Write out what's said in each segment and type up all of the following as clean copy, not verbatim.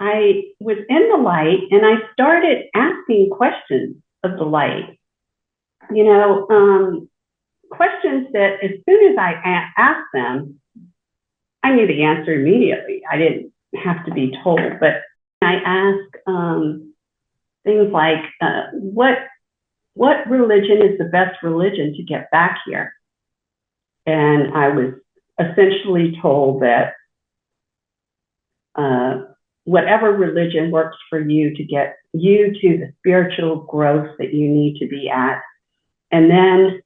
I was in the light and I started asking questions of the light. You know, questions that as soon as I asked them, I knew the answer immediately. I didn't have to be told, but I asked things like, what religion is the best religion to get back here? And I was essentially told that whatever religion works for you to get you to the spiritual growth that you need to be at. And then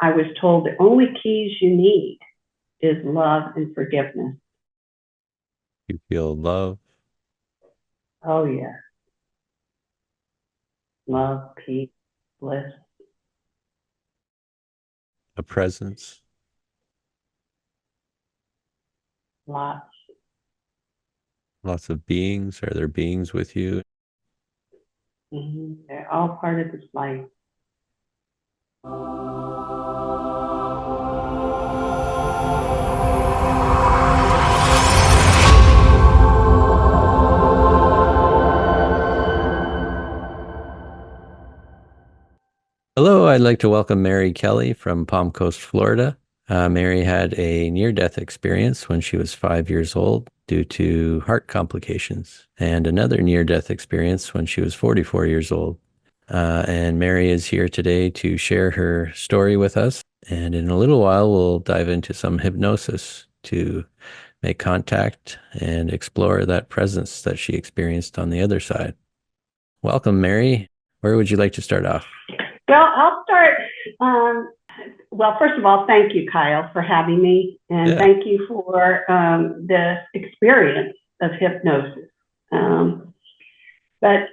I was told the only keys you need is love and forgiveness. You feel love. Oh, yeah. Love, peace, bliss. A presence. Lots. Lots of beings. Are there beings with you? They're all part of this life. Hello, I'd like to welcome Mary Kelley from Palm Coast, Florida. Mary had a near-death experience when she was 5 years old due to heart complications, and another near-death experience when she was 44 years old. And Mary is here today to share her story with us. And in a little while, we'll dive into some hypnosis to make contact and explore that presence that she experienced on the other side. Welcome, Mary. Where would you like to start off? Well, I'll start. Well, first of all, thank you, Kyle, for having me. And thank you for the experience of hypnosis. But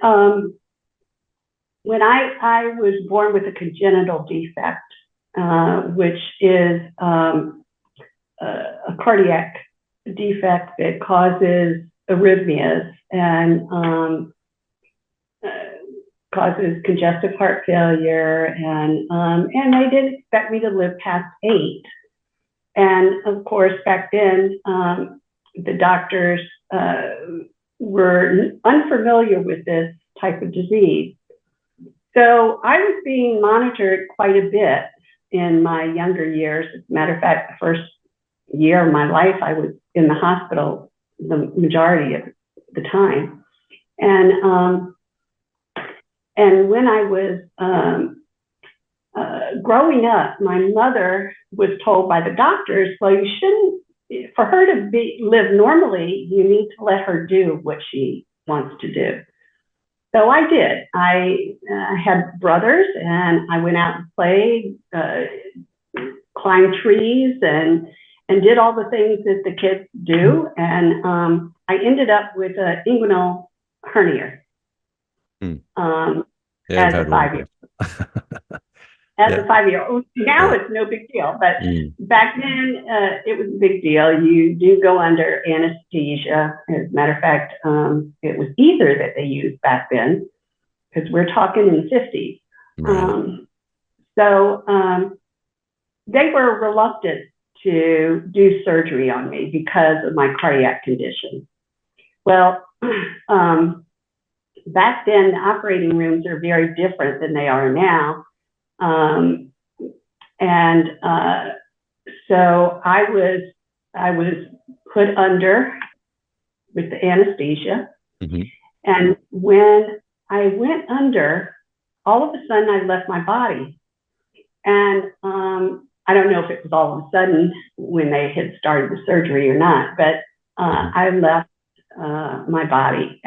when I was born with a congenital defect, which is a cardiac defect that causes arrhythmias and causes congestive heart failure, and they didn't expect me to live past 8. And of course, back then, the doctors were unfamiliar with this type of disease. So I was being monitored quite a bit in my younger years. As a matter of fact, the first year of my life, I was in the hospital the majority of the time. And when I was growing up, my mother was told by the doctors, well, you shouldn't, for her to live normally, you need to let her do what she wants to do. So I did. I had brothers, and I went out and played, climbed trees, and did all the things that the kids do. And I ended up with an inguinal hernia. As a 5-year-old. As a 5-year-old. Now it's no big deal, but back then it was a big deal. You do go under anesthesia. As a matter of fact, it was ether that they used back then, because we're talking in the 50s. Right. So they were reluctant to do surgery on me because of my cardiac condition. Well, back then, the operating rooms are very different than they are now. So I was put under with the anesthesia. Mm-hmm. And when I went under, all of a sudden I left my body. And I don't know if it was all of a sudden when they had started the surgery or not, but I left my body.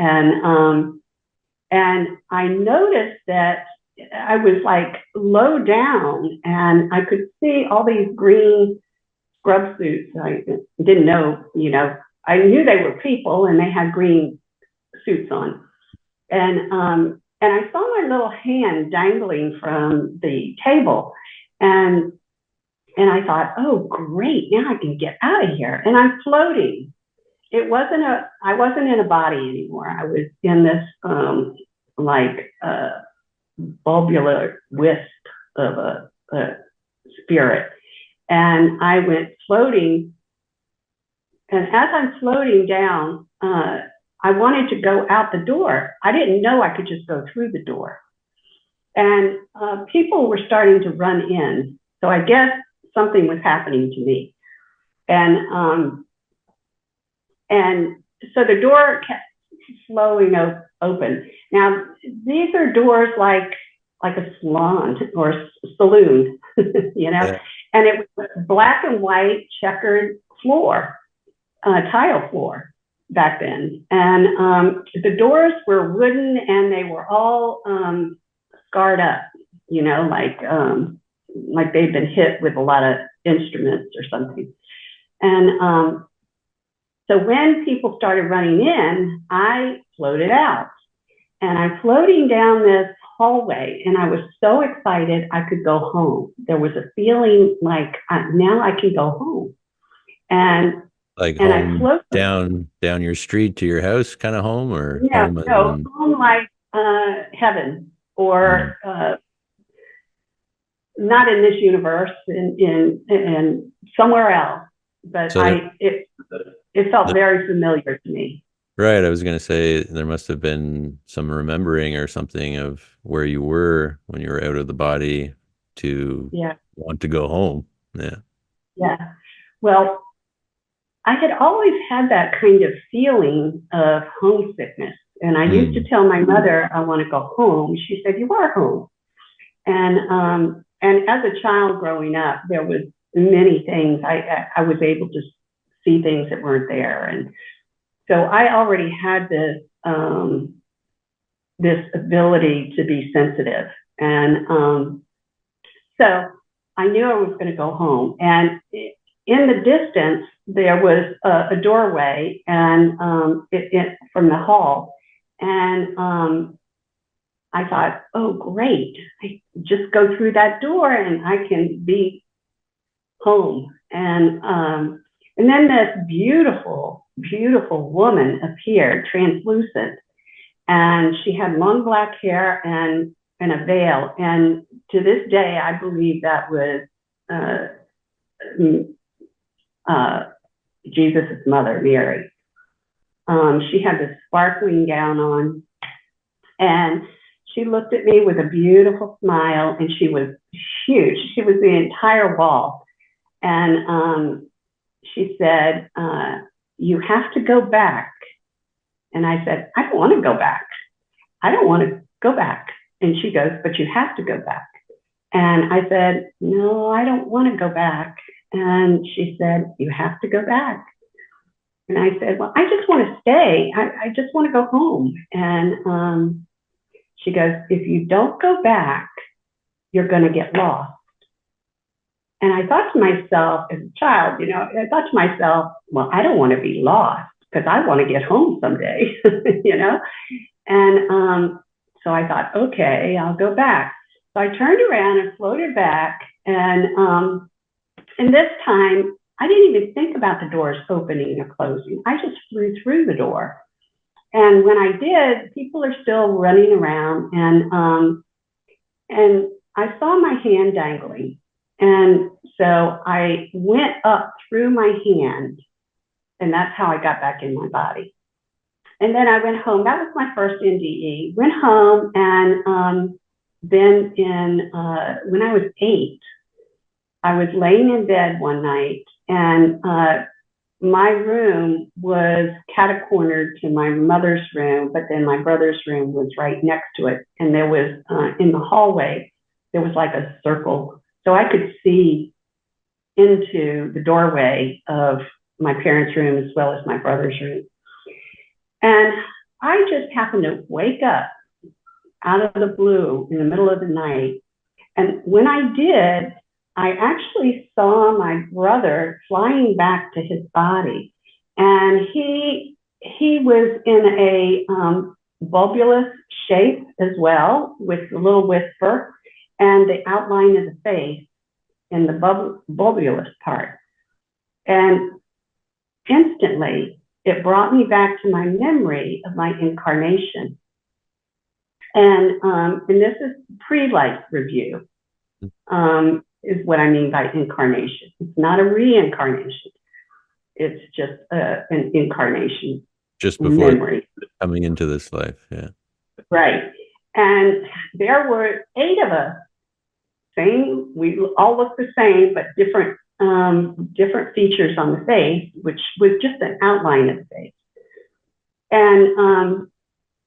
And I noticed that I was like low down, and I could see all these green scrub suits. I didn't know, I knew they were people and they had green suits on. And I saw my little hand dangling from the table, and I thought, oh, great, now I can get out of here. And I'm floating. I wasn't in a body anymore. I was in this bulbular wisp of a spirit. And I went floating. And as I'm floating down, I wanted to go out the door. I didn't know I could just go through the door. And people were starting to run in. So I guess something was happening to me. And so the door kept slowing open. Now, these are doors like a salon or saloon, you know, Yeah. and it was black and white checkered floor, tile floor back then. And the doors were wooden and they were all scarred up, you know, like they'd been hit with a lot of instruments or something. And so when people started running in, I floated out. And I'm floating down this hallway, and I was so excited I could go home. There was a feeling like now I can go home. And Like and I home floated down your street to your house kind of home, or no, home as no, in home like heaven or not in this universe, in somewhere else. But so it felt very familiar to me. right, I was going to say there must have been some remembering or something of where you were when you were out of the body to Yeah, want to go home. Yeah. yeah. Well, I had always had that kind of feeling of homesickness. And I used to Mm. tell my mother, I want to go home. She said, you are home. And as a child growing up, there was many things. I was able to see things that weren't there. And so I already had this ability to be sensitive. And so I knew I was going to go home. And in the distance, there was a doorway and from the hall. And I thought, oh, great. I just go through that door and I can be home. And then this beautiful, beautiful woman appeared, translucent. And she had long black hair and a veil. And to this day, I believe that was Jesus' mother, Mary. She had this sparkling gown on, and she looked at me with a beautiful smile, and she was huge. She was the entire wall. And she said, you have to go back. And I said, I don't want to go back. I don't want to go back. And she goes, but you have to go back. And I said, no, I don't want to go back. And she said, you have to go back. And I said, well, I just want to stay. I just want to go home. And she goes, if you don't go back, you're going to get lost. And I thought to myself, as a child, you know, I thought to myself, well, I don't want to be lost because I want to get home someday, you know? And so I thought, okay, I'll go back. So I turned around and floated back. And this time, I didn't even think about the doors opening or closing. I just flew through the door. And when I did, people are still running around. And I saw my hand dangling. And so I went up through my hand. And that's how I got back in my body. And then I went home. That was my first NDE. Went home, and then when I was 8, I was laying in bed one night, and my room was catacornered to my mother's room, but then my brother's room was right next to it. And there was, in the hallway, there was like a circle. So I could see into the doorway of my parents' room as well as my brother's room. And I just happened to wake up out of the blue in the middle of the night. And when I did, I actually saw my brother flying back to his body. And he was in a bulbous shape as well, with a little whisper and the outline of the face in the bulbous part. And instantly, it brought me back to my memory of my incarnation. And this is pre-life review, is what I mean by incarnation. It's not a reincarnation. It's just an incarnation. Just before memory. coming into this life. Yeah. Right. And there were 8 of us. Same, we all looked the same, but different features on the face, which was just an outline of the face. And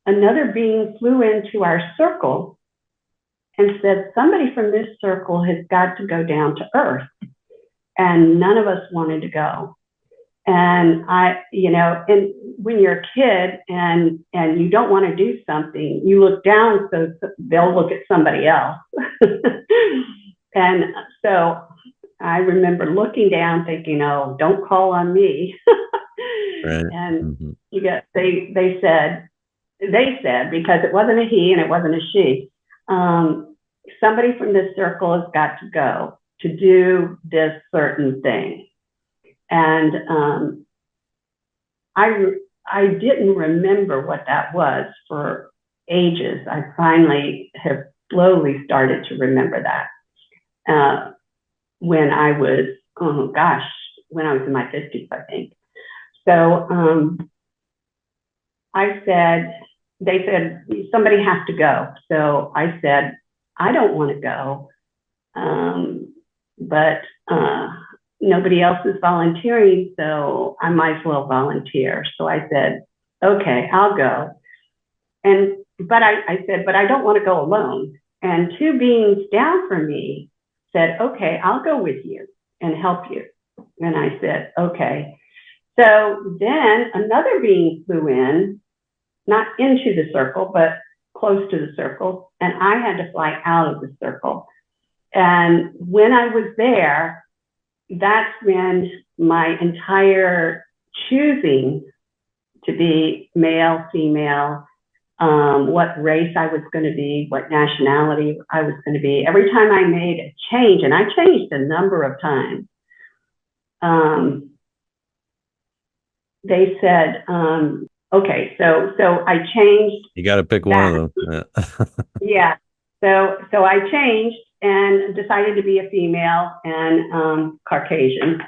another being flew into our circle and said, somebody from this circle has got to go down to Earth. And none of us wanted to go. And and when you're a kid and you don't want to do something, you look down so they'll look at somebody else. And so I remember looking down thinking, oh, don't call on me. Right. And they said, because it wasn't a he and it wasn't a she, somebody from this circle has got to go to do this certain thing. And I didn't remember what that was for ages. I finally have slowly started to remember that when I was, when I was in my 50s, I think. So they said, somebody has to go. So I said, I don't want to go, but nobody else is volunteering, so I might as well volunteer. So I said, okay, I'll go. But I said, but I don't want to go alone. And 2 beings down from me said, okay, I'll go with you and help you. And I said, okay. So then another being flew in, not into the circle, but close to the circle. And I had to fly out of the circle. And when I was there, that's when my entire choosing to be male, female, what race I was going to be, what nationality I was going to be, every time I made a change, and I changed a number of times, they said, okay, so I changed. You got to pick one of them. Yeah. So I changed and decided to be a female and Caucasian.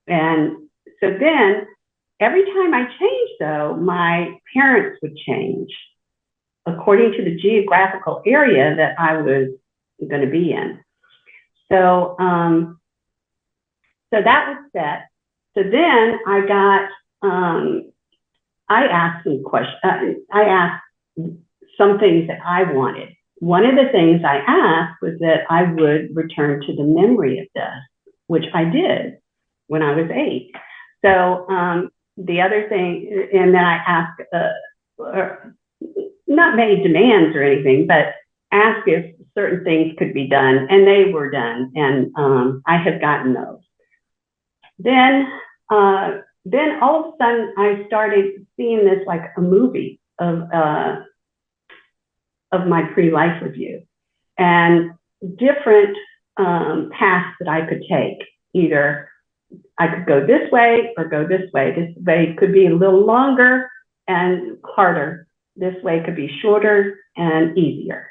And so then every time I changed, though, my parents would change according to the geographical area that I was going to be in. So, so that was set. So then I got, I asked some questions. I asked some things that I wanted. One of the things I asked was that I would return to the memory of death, which I did when I was 8. So the other thing, and then I asked, not many demands or anything, but asked if certain things could be done, and they were done, and I have gotten those. Then all of a sudden, I started seeing this like a movie of my pre-life review, and different paths that I could take. Either I could go this way or go this way. This way could be a little longer and harder. This way could be shorter and easier.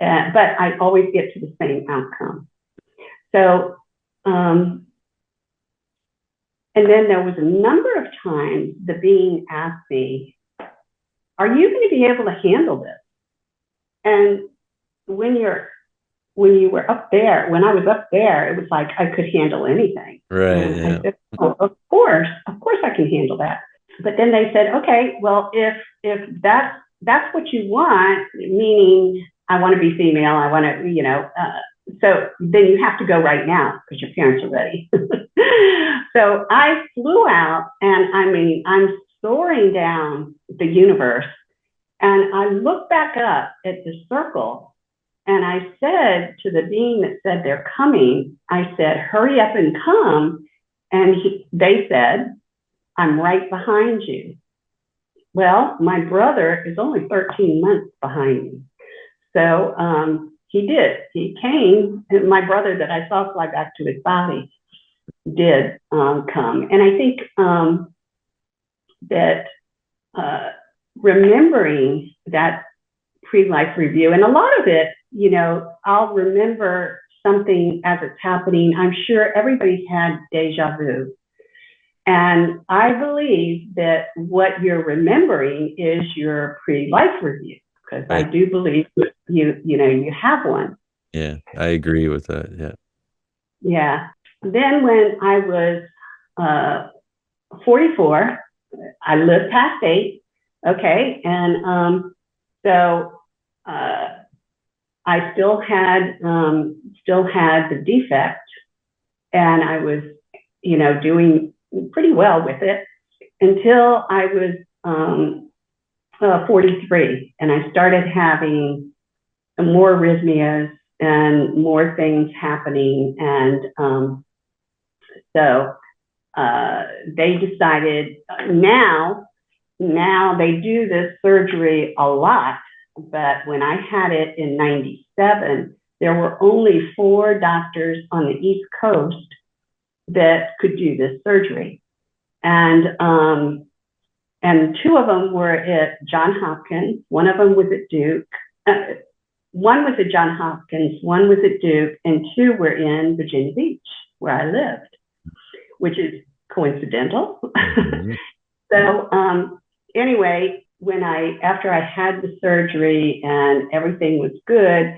But I always get to the same outcome. So, and then there was a number of times the being asked me, are you going to be able to handle this? And when you were up there, when I was up there, it was like I could handle anything. Right. And Yeah. I said, oh, of course I can handle that. But then they said, okay, well, if that's what you want, meaning I want to be female, I want to, so then you have to go right now because your parents are ready. So I flew out, and I mean, I'm soaring down the universe, and I looked back up at the circle, and I said to the being that said they're coming, I said, hurry up and come. And they said, I'm right behind you. Well, my brother is only 13 months behind me. So he did. He came, and my brother that I saw fly back to his body did come. And I think that remembering that pre-life review, and a lot of it, I'll remember something as it's happening. I'm sure everybody's had deja vu. And I believe that what you're remembering is your pre-life review, because I do believe you have one. Yeah, I agree with that. Yeah. Yeah. Then when I was 44, I lived past 8. Okay. And so I still had the defect, and I was, doing pretty well with it until I was 43, and I started having more arrhythmias and more things happening. And so they decided now they do this surgery a lot, but when I had it in 97, there were only 4 doctors on the East Coast that could do this surgery. And 2 of them were at Johns Hopkins. One of them was at Duke. One was at Johns Hopkins, one was at Duke, and 2 were in Virginia Beach, where I lived, which is coincidental. Mm-hmm. So anyway, after I had the surgery and everything was good,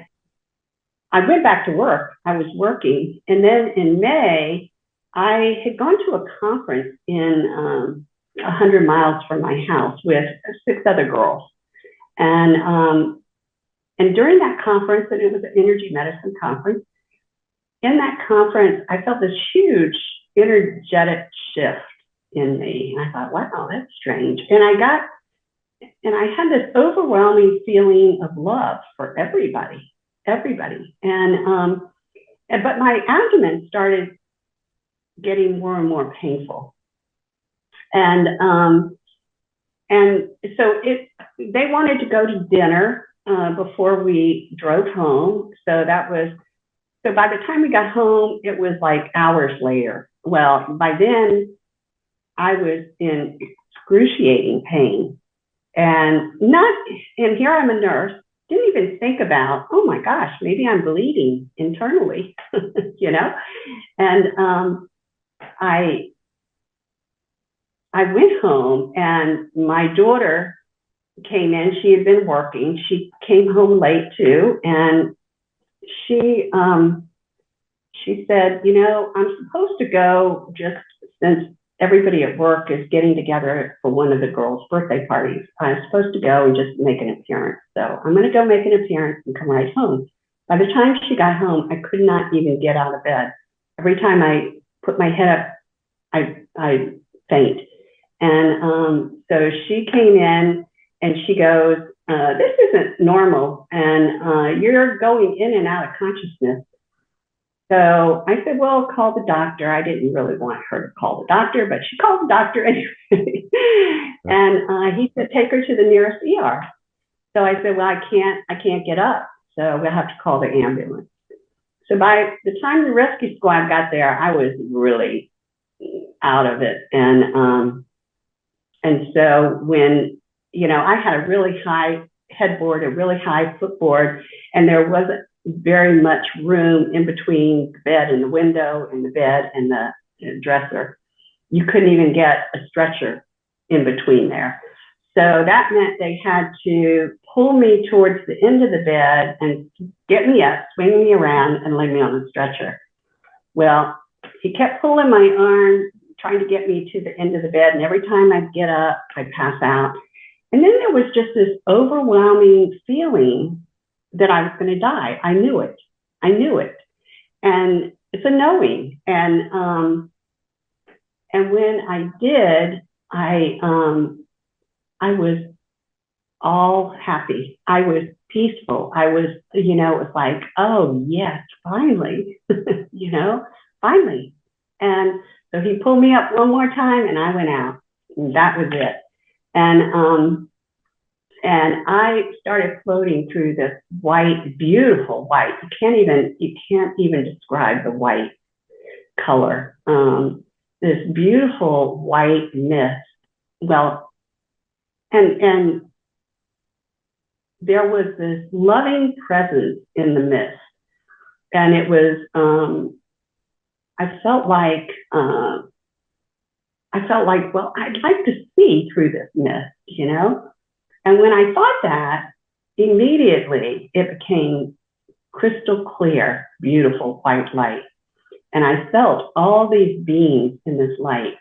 I went back to work. I was working, and then in May, I had gone to a conference in 100 miles from my house with 6 other girls, and during that conference, and it was an energy medicine conference, in that conference, I felt this huge energetic shift in me. And I thought, wow, that's strange. And I had this overwhelming feeling of love for everybody. And but my abdomen started getting more and more painful. And so they wanted to go to dinner before we drove home. So by the time we got home, it was like hours later. Well, by then I was in excruciating pain, and here I'm a nurse, didn't even think about, oh my gosh, maybe I'm bleeding internally, And I went home, and my daughter came in. She had been working. She came home late too, and she said, I'm supposed to go, just since everybody at work is getting together for one of the girls' birthday parties. I'm supposed to go and just make an appearance. So I'm going to go make an appearance and come right home. By the time she got home, I could not even get out of bed. Every time I put my head up, I faint. And so she came in, and she goes, this isn't normal, and you're going in and out of consciousness. So I said, well, call the doctor. I didn't really want her to call the doctor, but she called the doctor anyway. And he said, take her to the nearest ER. So I said, well, I can't get up, so we'll have to call the ambulance. So by the time the rescue squad got there, I was really out of it. And so when, I had a really high headboard, a really high footboard, and there wasn't very much room in between the bed and the window and the bed and the dresser. You couldn't even get a stretcher in between there. So that meant they had to pull me towards the end of the bed and get me up, swing me around, and lay me on the stretcher. Well, he kept pulling my arm, trying to get me to the end of the bed, and every time I'd get up, I'd pass out. And then there was just this overwhelming feeling that I was going to die. I knew it. And it's a knowing. And when I did, I was all happy. I was peaceful. I was, it was like, oh yes, finally, finally. And so he pulled me up one more time, and I went out. And that was it. And I started floating through this white, beautiful white. You can't even describe the white color. This beautiful white mist. Well, and there was this loving presence in the mist, and it was. I felt like I felt like, well, I'd like to see through this mist, you know? And when I thought that, immediately it became crystal clear, beautiful white light. And I felt all these beings in this light.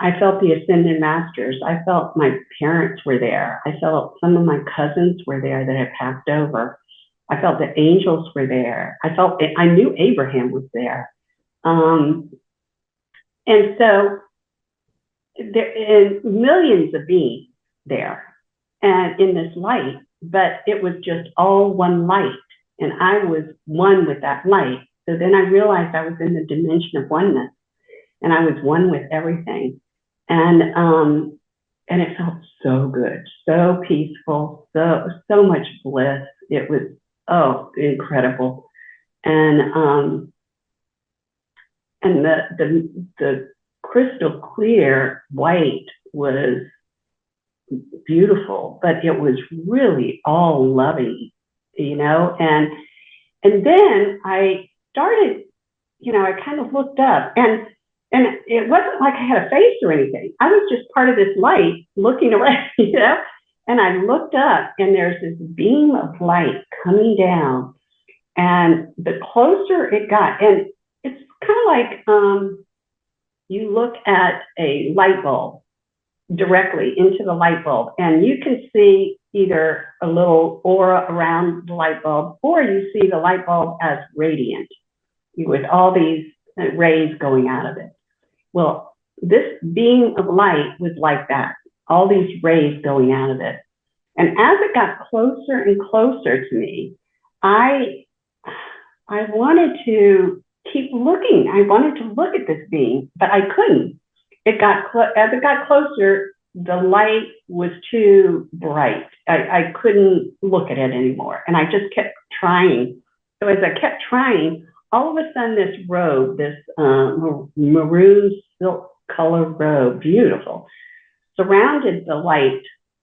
I felt the ascended masters. I felt my parents were there. I felt some of my cousins were there that had passed over. I felt the angels were there. I knew Abraham was there. And so there are millions of beings there and in this light, but it was just all one light. And I was one with that light. So then I realized I was in the dimension of oneness and I was one with everything. And it felt so good, so peaceful, so much bliss. It was incredible. And the crystal clear white was beautiful, but it was really all loving, you know. And then I started, you know, I kind of looked up, and it wasn't like I had a face or anything. I was just part of this light looking around, you know. And I looked up, and there's this beam of light coming down, and the closer it got, and it's kind of like you look at a light bulb directly into the light bulb, and you can see either a little aura around the light bulb, or you see the light bulb as radiant with all these rays going out of it. Well, this beam of light was like that, all these rays going out of it. And as it got closer and closer to me, I wanted to keep looking. I wanted to look at this being, but I couldn't. As it got closer, the light was too bright. I couldn't look at it anymore, and I just kept trying. So as I kept trying, all of a sudden, this robe, this maroon silk color robe, beautiful, surrounded the light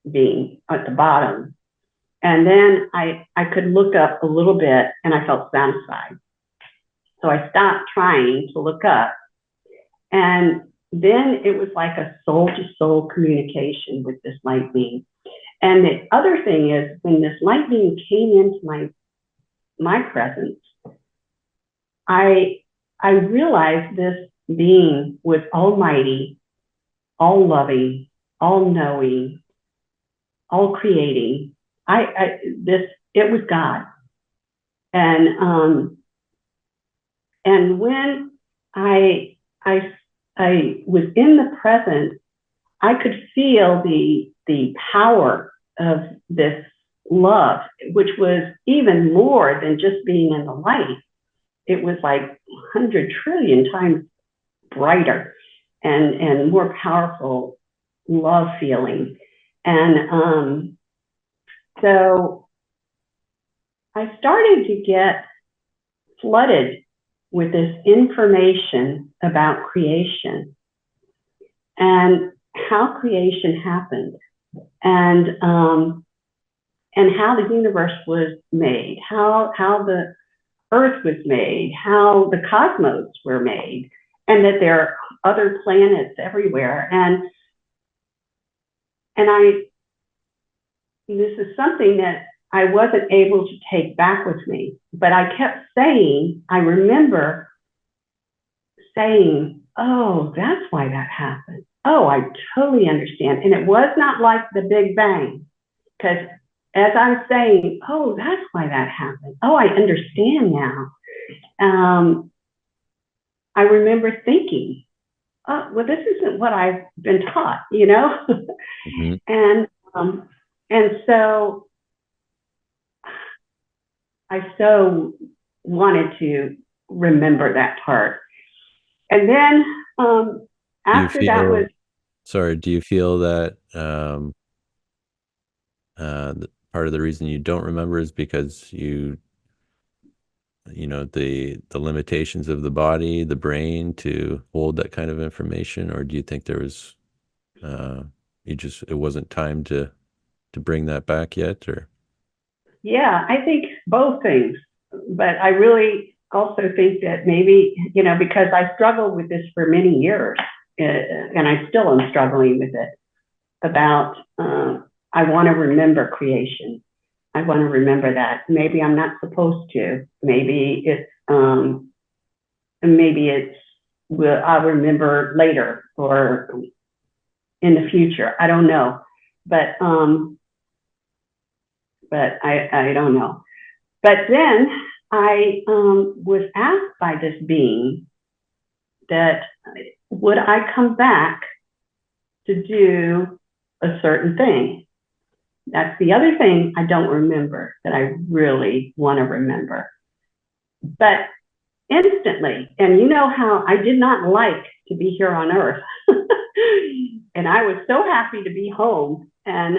being at the bottom. And then I could look up a little bit, and I felt satisfied. So I stopped trying to look up. And then it was like a soul-to-soul communication with this light being. And the other thing is, when this light being came into my presence, I realized this being was almighty, all loving, all knowing, all creating. It was God. And when I was in the present, I could feel the power of this love, which was even more than just being in the light. It was like 100 trillion times brighter and more powerful love feeling. And so I started to get flooded with this information about creation and how creation happened, and how the universe was made, how the earth was made, how the cosmos were made, and that there are other planets everywhere. And this is something that I wasn't able to take back with me, but I kept saying, I remember saying, oh, that's why that happened. Oh, I totally understand. And it was not like the Big Bang, because as I'm saying, oh, that's why that happened. Oh, I understand now. I remember thinking, oh, well, this isn't what I've been taught, you know? Mm-hmm. And so I so wanted to remember that part. And then after that was... Sorry, do you feel that part of the reason you don't remember is because you know, the limitations of the body, the brain to hold that kind of information? Or do you think there was, it wasn't time to bring that back yet? Or? Yeah, I think both things, but I really also think that maybe, because I struggled with this for many years, and I still am struggling with it, about I want to remember creation. I want to remember that. Maybe I'm not supposed to. Maybe it's I'll remember later or in the future. I don't know, but I don't know. But then I was asked by this being that would I come back to do a certain thing. That's the other thing I don't remember that I really want to remember. But instantly, and you know how I did not like to be here on earth. And I was so happy to be home. And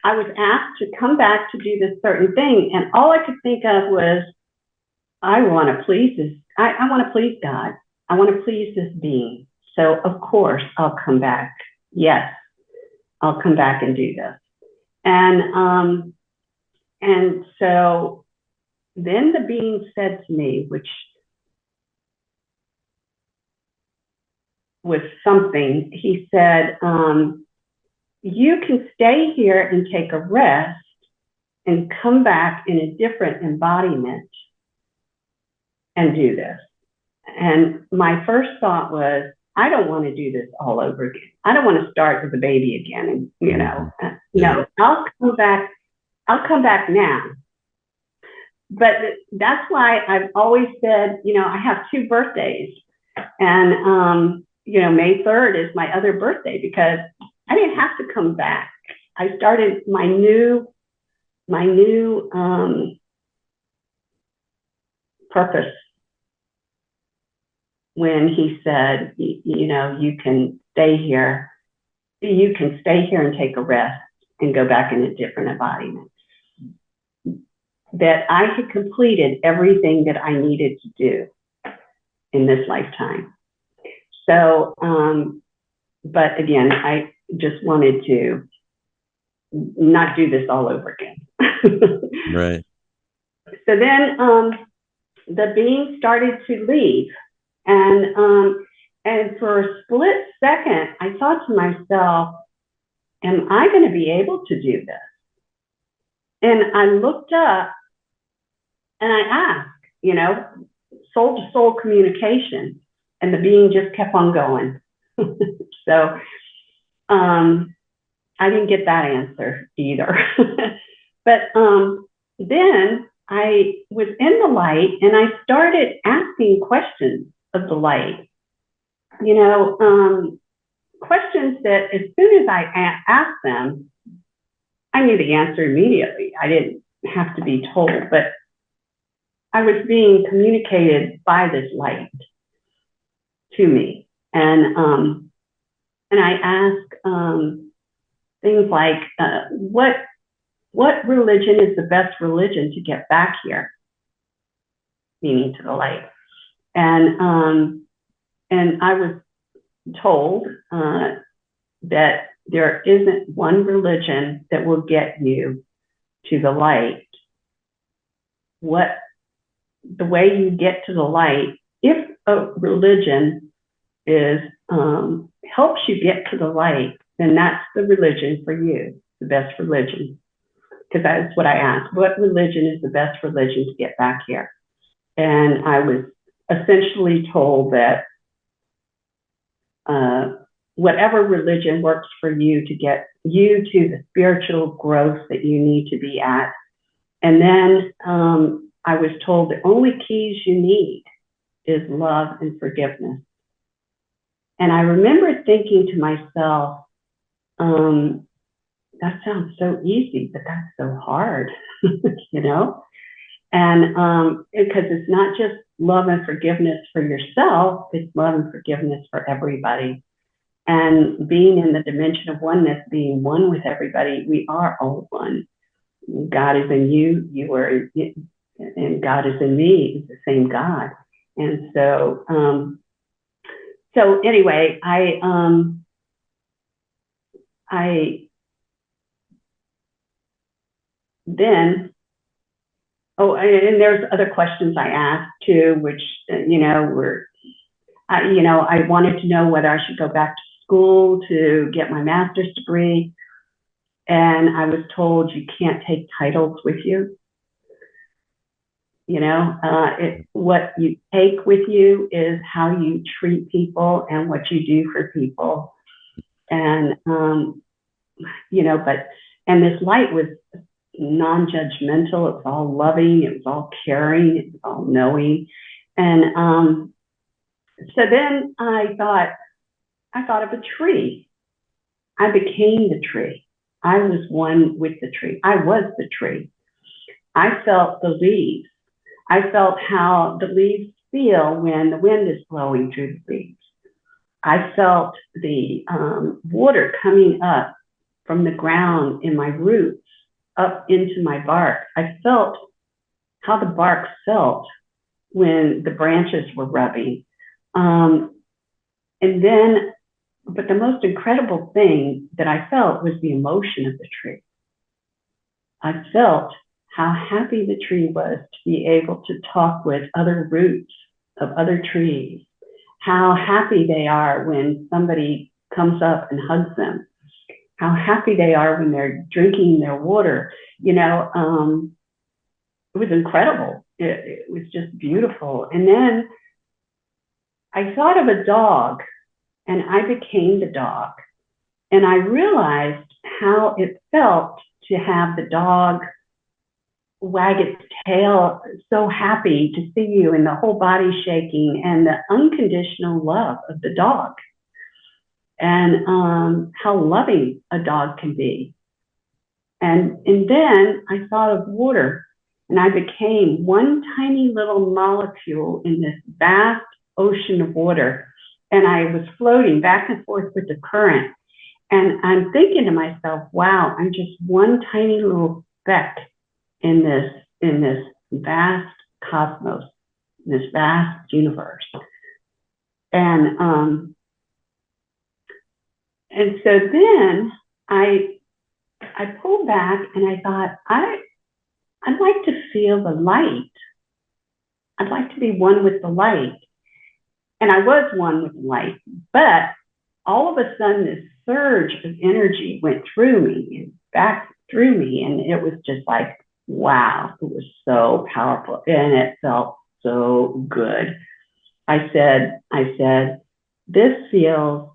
I was asked to come back to do this certain thing. And all I could think of was, I want to please this. I want to please God. I want to please this being. So of course I'll come back. Yes, I'll come back and do this. And so then the being said to me, which was something, he said, you can stay here and take a rest and come back in a different embodiment and do this. And my first thought was, I don't want to do this all over again. I don't want to start as a baby again. And, no, I'll come back now. But that's why I've always said, I have 2 birthdays. And, May 3rd is my other birthday because I didn't have to come back. I started my new purpose when he said, you can stay here. You can stay here and take a rest and go back in a different embodiment. That I had completed everything that I needed to do in this lifetime. So, but again, I just wanted to not do this all over again. Right. So then the being started to leave. And for a split second, I thought to myself, am I going to be able to do this? And I looked up and I asked, soul to soul communication, and the being just kept on going. So I didn't get that answer either. But then I was in the light and I started asking questions of the light, questions that as soon as I asked them, I knew the answer immediately. I didn't have to be told, but I was being communicated by this light to me. And I asked things like, what religion is the best religion to get back here? Meaning to the light. And I was told that there isn't one religion that will get you to the light. The way you get to the light, if a religion helps you get to the light, then that's the religion for you, the best religion. Because that's what I asked. What religion is the best religion to get back here? And I was essentially told that whatever religion works for you to get you to the spiritual growth that you need to be at. And then I was told the only keys you need is love and forgiveness. And I remember thinking to myself, that sounds so easy, but that's so hard, And because it's not just love and forgiveness for yourself, it's love and forgiveness for everybody. And being in the dimension of oneness, being one with everybody, we are all one. God is in you, you are, and God is in me, it's the same God. And so, anyway, I then And there's other questions I asked too, which, I wanted to know whether I should go back to school to get my master's degree. And I was told you can't take titles with you. What you take with you is how you treat people and what you do for people. And, and this light was non-judgmental. It was all loving. It was all caring. It was all knowing. And so then I thought of a tree. I became the tree. I was one with the tree. I was the tree. I felt the leaves. I felt how the leaves feel when the wind is blowing through the leaves. I felt the water coming up from the ground in my roots up into my bark. I felt how the bark felt when the branches were rubbing. But the most incredible thing that I felt was the emotion of the tree. I felt how happy the tree was to be able to talk with other roots of other trees, how happy they are when somebody comes up and hugs them, how happy they are when they're drinking their water. It was incredible. It was just beautiful. And then I thought of a dog, and I became the dog. And I realized how it felt to have the dog wag its tail, so happy to see you, and the whole body shaking, and the unconditional love of the dog, and how loving a dog can be. And then I thought of water, and I became one tiny little molecule in this vast ocean of water. And I was floating back and forth with the current. And I'm thinking to myself, wow, I'm just one tiny little speck in this vast cosmos, this vast universe. And so then I pulled back and I thought, I'd like to feel the light. I'd like to be one with the light. And I was one with the light, but all of a sudden this surge of energy went through me and back through me. And it was just like, wow, it was so powerful. And it felt so good. I said, this feels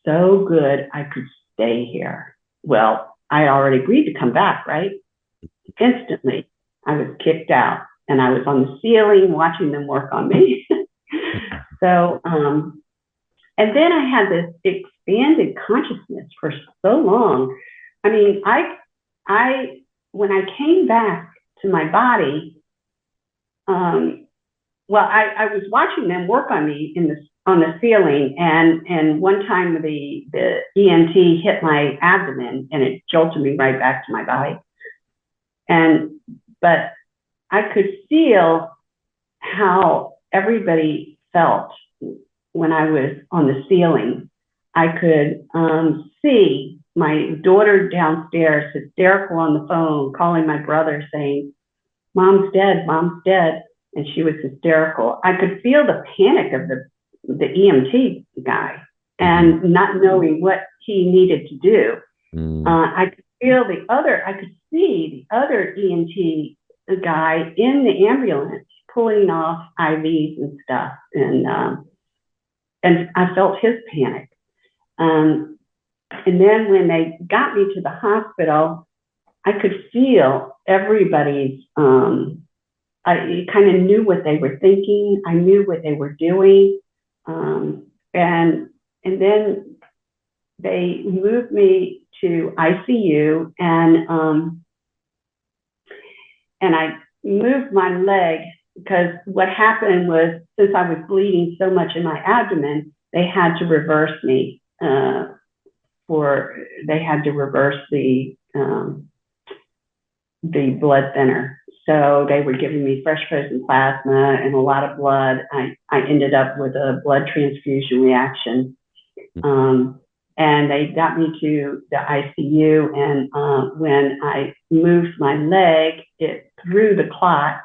so good. I could stay here. Well, I already agreed to come back, right? Instantly, I was kicked out and I was on the ceiling watching them work on me. So, and then I had this expanded consciousness for so long. I mean, when I came back to my body, I was watching them work on me on the ceiling, and one time the EMT hit my abdomen and it jolted me right back to my body. But I could feel how everybody felt when I was on the ceiling. I could see my daughter downstairs, hysterical on the phone, calling my brother saying, "Mom's dead, Mom's dead." And she was hysterical. I could feel the panic of the EMT guy and not knowing what he needed to do. I could see the other EMT guy in the ambulance pulling off IVs and stuff. And I felt his panic. And then when they got me to the hospital, I could feel everybody's, I kind of knew what they were thinking. I knew what they were doing. And then they moved me to ICU, and I moved my leg, because what happened was, since I was bleeding so much in my abdomen, they had to reverse me. They had to reverse the blood thinner. So they were giving me fresh frozen plasma and a lot of blood. I ended up with a blood transfusion reaction. And and they got me to the ICU. And when I moved my leg, it threw the clot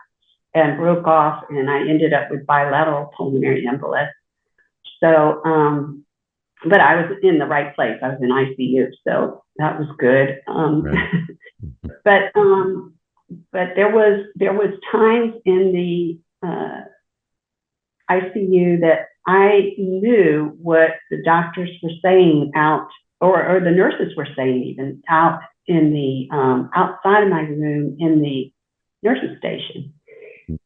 and broke off, and I ended up with bilateral pulmonary embolus. So, but I was in the right place. I was in ICU, so that was good. Right. But there was times in the ICU that I knew what the doctors were saying out, or the nurses were saying even out in the outside of my room in the nurses station.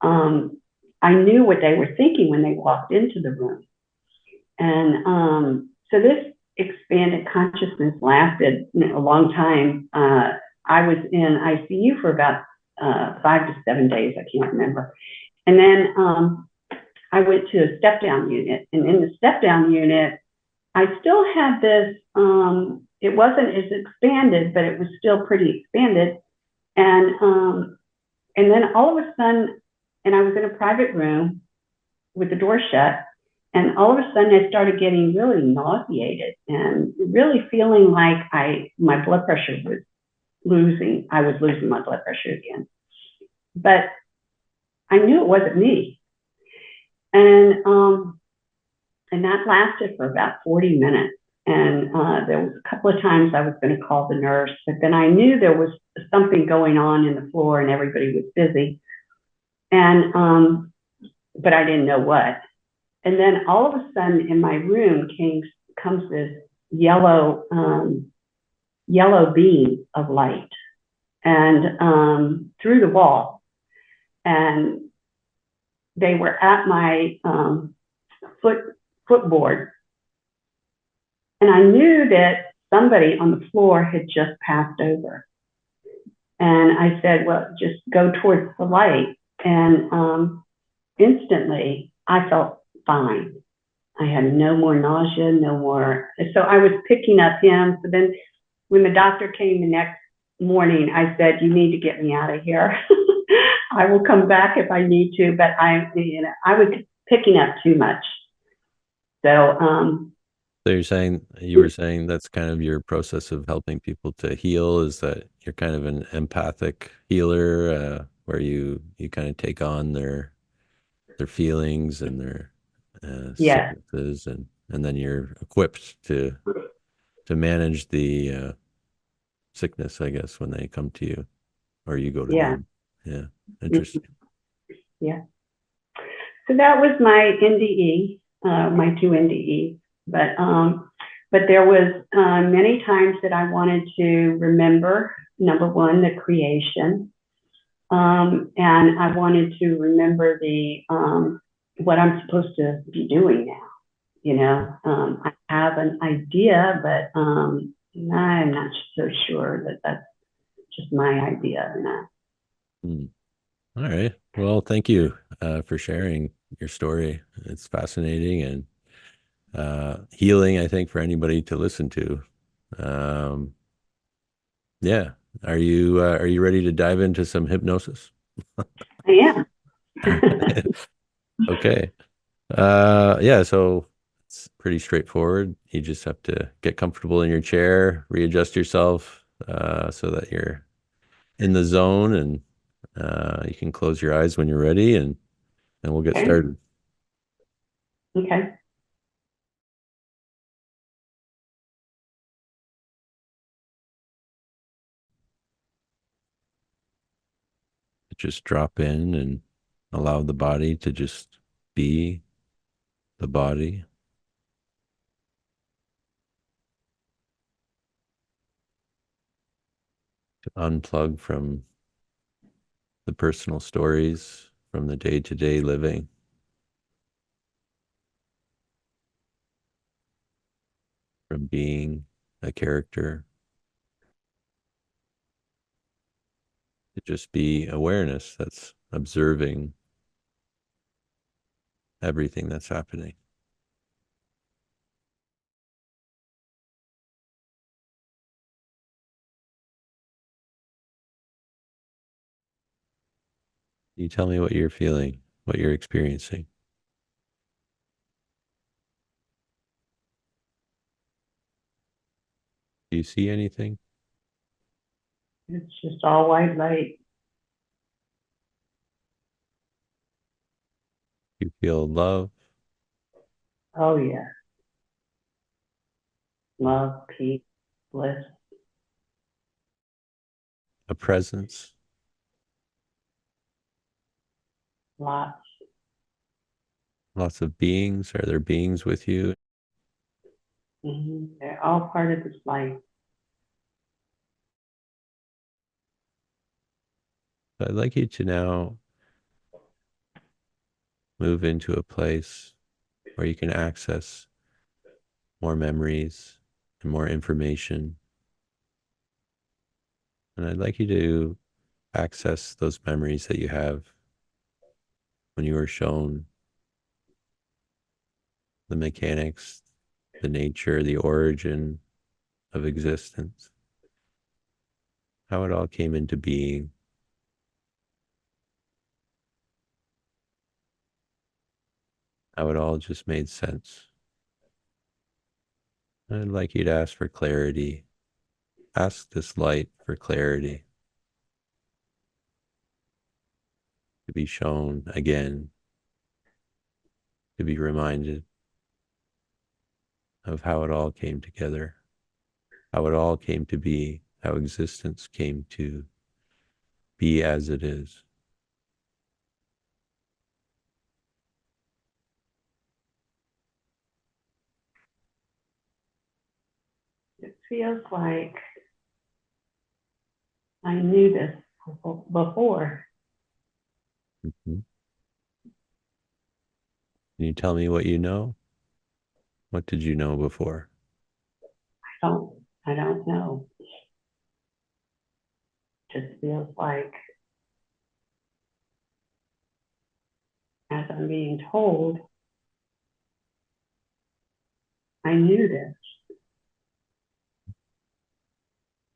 I knew what they were thinking when they walked into the room. And so this expanded consciousness lasted a long time. I was in ICU for about 5 to 7 days, I can't remember. And then I went to a step down unit. And in the step down unit, I still had this, it wasn't as expanded, but it was still pretty expanded. And then all of a sudden, and I was in a private room with the door shut, and all of a sudden I started getting really nauseated and really feeling like my blood pressure was losing. I was losing my blood pressure again. But I knew it wasn't me. And that lasted for about 40 minutes. And there was a couple of times I was going to call the nurse, but then I knew there was something going on in the floor and everybody was busy. And but I didn't know what. And then all of a sudden in my room comes this yellow beam of light and through the wall. And they were at my footboard. And I knew that somebody on the floor had just passed over. And I said, well, just go towards the light. And instantly I felt fine. I had no more nausea, no more. So I was picking up him. So then when the doctor came the next morning, I said, you need to get me out of here. I will come back if I need to, but I was picking up too much. So, So you were saying that's kind of your process of helping people to heal, is that you're kind of an empathic healer, where you kind of take on their feelings and their yeah, sicknesses, and then you're equipped to manage the sickness, I guess, when they come to you or you go to yeah, them. Yeah, interesting. yeah. So that was my NDE, my 2 NDEs. But there was many times that I wanted to remember, number one, the creation. And I wanted to remember what I'm supposed to be doing now. I have an idea, but I'm not so sure that that's just my idea or not. All right. Well, thank you for sharing your story. It's fascinating and healing, I think, for anybody to listen to. Yeah. Are you ready to dive into some hypnosis? I am. Okay. Yeah, so it's pretty straightforward. You just have to get comfortable in your chair, readjust yourself so that you're in the zone, and you can close your eyes when you're ready, and we'll get Okay. started. Okay. Just drop in and allow the body to just be the body. To unplug from the personal stories, from the day-to-day living. From being a character. To just be awareness that's observing everything that's happening. You tell me what you're feeling, what you're experiencing. Do you see anything? It's just all white light. You feel love, Oh yeah, love, peace, bliss, a presence. lots. Lots of beings. Are there beings with you? They're all part of this life. I'd like you to now move into a place where you can access more memories and more information. And I'd like you to access those memories that you have when you were shown the mechanics, the nature, the origin of existence, how it all came into being, how it all just made sense. And I'd like you to ask for clarity. Ask this light for clarity, to be shown again, to be reminded of how it all came together, how it all came to be, how existence came to be as it is. It feels like I knew this before. Mhm. Can you tell me what you know? What did you know before? I don't know. It just feels like as I'm being told, I knew this.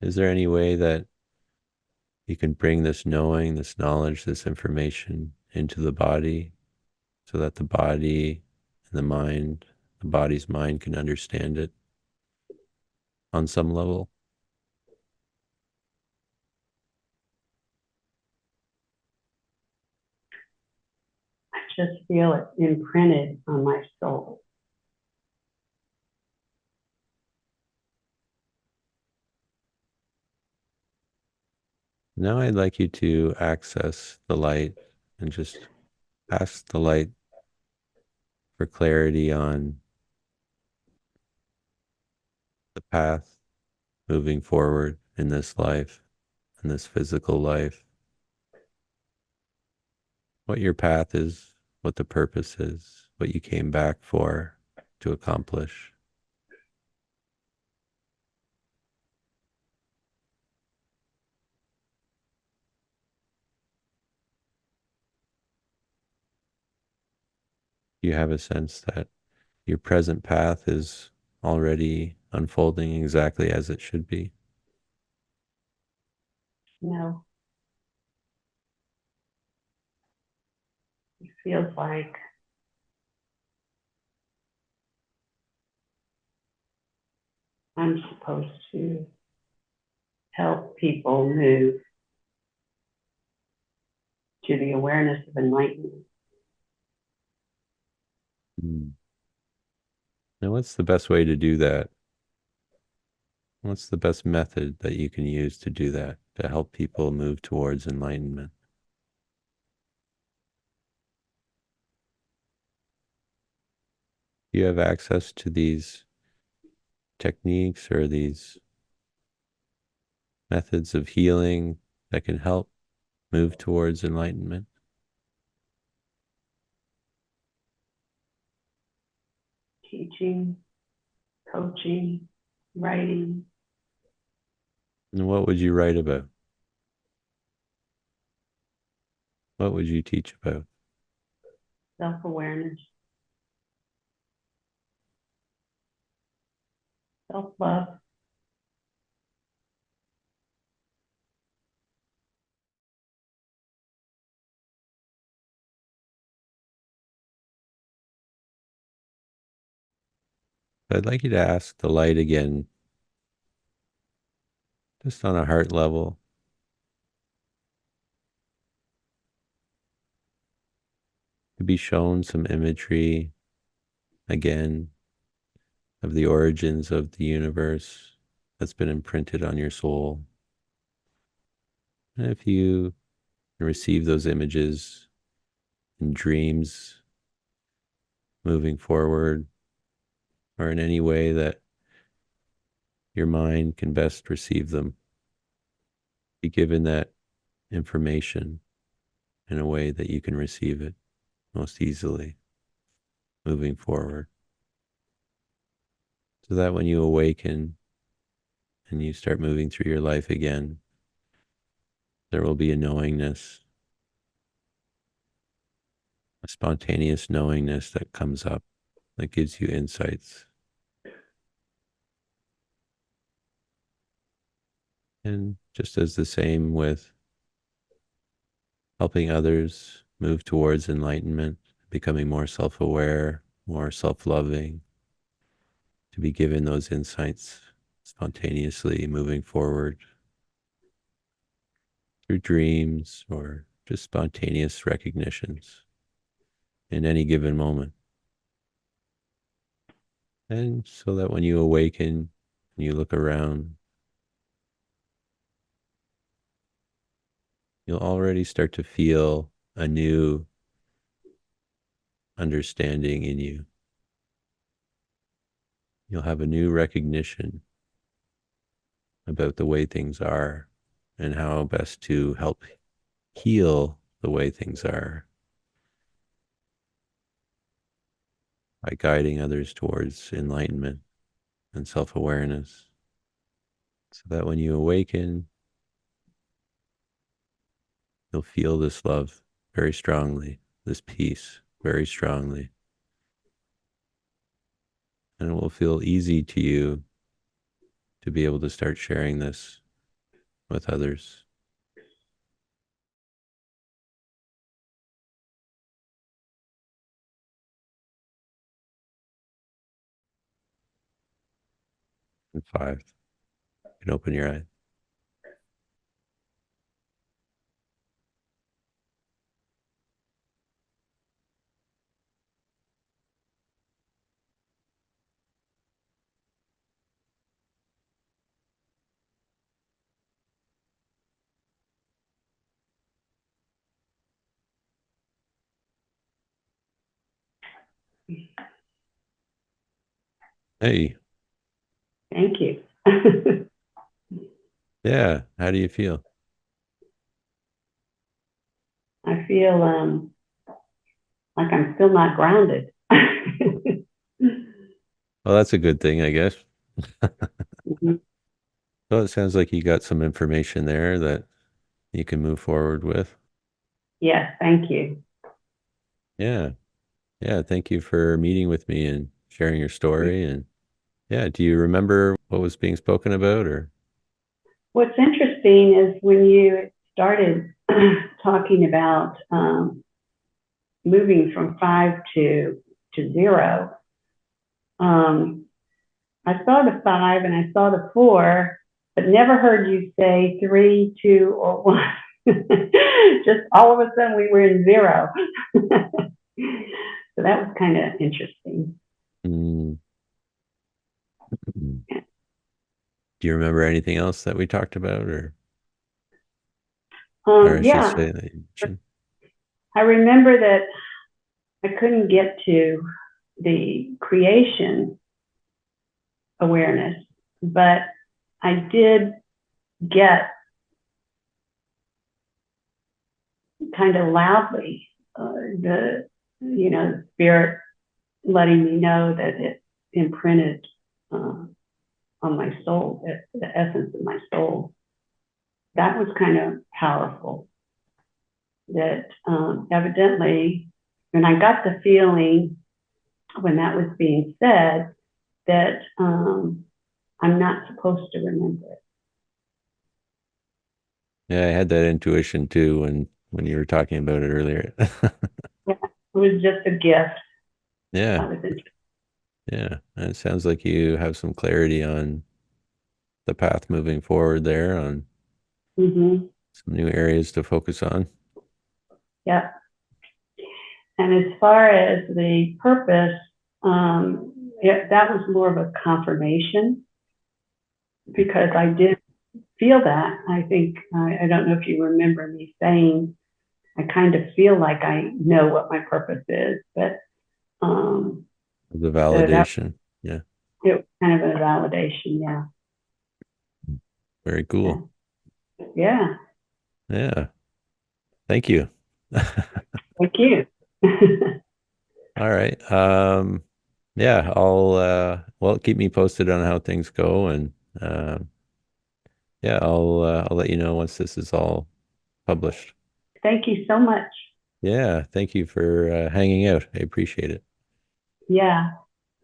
Is there any way that you can bring this knowing, this knowledge, this information into the body so that the body and the mind, the body's mind can understand it on some level? I just feel it imprinted on my soul. Now I'd like you to access the light and just ask the light for clarity on the path moving forward in this life, in this physical life, what your path is, what the purpose is, what you came back for to accomplish. You have a sense that your present path is already unfolding exactly as it should be. You know, it feels like I'm supposed to help people move to the awareness of enlightenment. Mm. Now, what's the best way to do that? What's the best method that you can use to do that, to help people move towards enlightenment? You have access to these techniques or these methods of healing that can help move towards enlightenment. Teaching, coaching, writing, And what would you write about? What would you teach about? self-awareness, self-love. I'd like you to ask the light again just on a heart level, to be shown some imagery again of the origins of the universe that's been imprinted on your soul. And if you receive those images in dreams moving forward, or in any way that your mind can best receive them, be given that information in a way that you can receive it most easily moving forward. So that when you awaken and you start moving through your life again, there will be a knowingness, a spontaneous knowingness that comes up that gives you insights. And just as the same with helping others move towards enlightenment, becoming more self-aware, more self-loving, to be given those insights spontaneously moving forward through dreams or just spontaneous recognitions in any given moment. And so that when you awaken and you look around, you'll already start to feel a new understanding in you. You'll have a new recognition about the way things are and how best to help heal the way things are by guiding others towards enlightenment and self-awareness. So that when you awaken, you'll feel this love very strongly, this peace very strongly. And it will feel easy to you to be able to start sharing this with others. And 5, you can open your eyes. Hey, Thank you. yeah, how do you feel? I feel like I'm still not grounded. Well, that's a good thing, I guess. Mhm. Well, it sounds like you got some information there that you can move forward with. Yes, thank you. Yeah. Yeah. Thank you for meeting with me and sharing your story. And yeah, do you remember what was being spoken about or? What's interesting is when you started talking about moving from 5 to 0, um, I saw the 5 and I saw the 4, but never heard you say 3, 2, or 1. Just all of a sudden we were in 0. So that was kind of interesting. Mm. Do you remember anything else that we talked about or I should Yeah, say that you mentioned? I remember that I couldn't get to the creation awareness, but I did get kind of loudly the spirit letting me know that it imprinted on my soul, the essence of my soul. That was kind of powerful. That evidently, and I got the feeling when that was being said that I'm not supposed to remember it. Yeah, I had that intuition too when you were talking about it earlier. Yeah, it was just a gift. Yeah. That was interesting. Yeah. And it sounds like you have some clarity on the path moving forward there on Mm-hmm. some new areas to focus on. Yeah. And as far as the purpose, that was more of a confirmation because I did feel that. I think, I don't know if you remember me saying, I kind of feel like I know what my purpose is, but The so that validation. Yeah. it was kind of a validation. Yeah. Very Yeah. cool. Yeah. Yeah. Thank you. Thank you. All right. Yeah, well, keep me posted on how things go, and yeah, I'll let you know once this is all published. Thank you so much. Yeah, thank you for hanging out. I appreciate it. Yeah.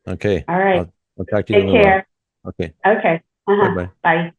Okay. All right. I'll talk to you in a Take little while. care. Okay. Okay. Bye Uh-huh. bye. Bye.